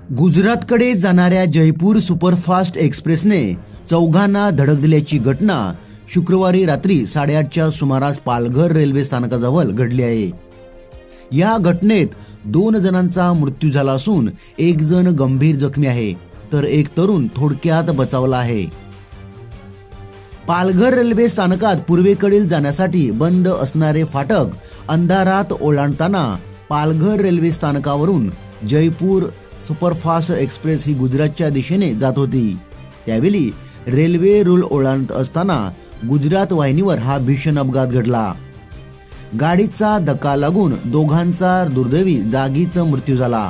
गुजरातकडे जाणाऱ्या जयपूर सुपरफास्ट एक्सप्रेसने चौघांना धडक दिल्याची घटना शुक्रवारी रात्री 8:30च्या सुमारास पालघर रेल्वे स्थानकाजवळ घडली आहे। या घटनेत 2 जणांचा मृत्यू झाला असून 1 जण गंभीर जखमी आहे, तर एक तरुण थोडक्यात बचावला आहे। पालघर रेल्वे स्थानकात पूर्वेकडील जाण्यासाठी बंद असणारे फाटक अंधारात ओलांडताना पालघर रेल्वे स्थानकावरून जयपूर सुपरफास्ट एक्सप्रेस ही गुजरातच्या दिशेने जात होती। त्यावेळी रेल्वे रूळ ओलांडत असताना गुजरात वाहिनीवर हा भीषण अपघात घडला। गाडीचा धक्का लागून दोघांचा दुर्दैवी जागीच मृत्यू झाला,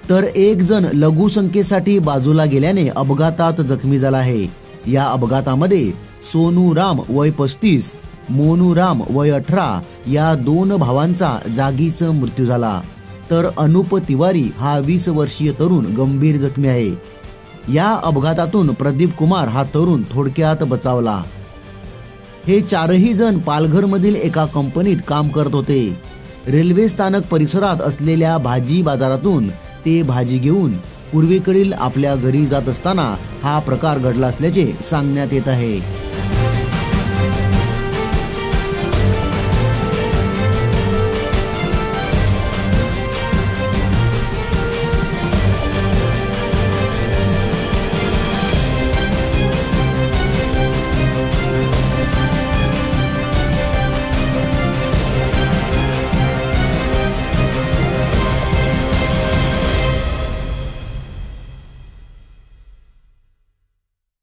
तर एक जण लघुसंख्येसाठी बाजूला गेल्याने अपघातात जखमी झाला आहे। या अपघातामध्ये सोनू राम वय 35, मोनू राम वय 18 या 2 भावांचा जागीच मृत्यू झाला, तर अनुप तिवारी हा 20 वर्षीय तरुण गंभीर जखमी आहे। या अपघातातून प्रदीप कुमार हा तरुण थोडक्यात बचावला। हे 4ही जण पालघरमधील एका कंपनीत काम करत होते। रेल्वे स्थानक परिसरात असलेल्या भाजी बाजारातून ते भाजी घेऊन पूर्वेकडील आपल्या घरी जात असताना हा प्रकार घडला असल्याचे सांगण्यात येत आहे।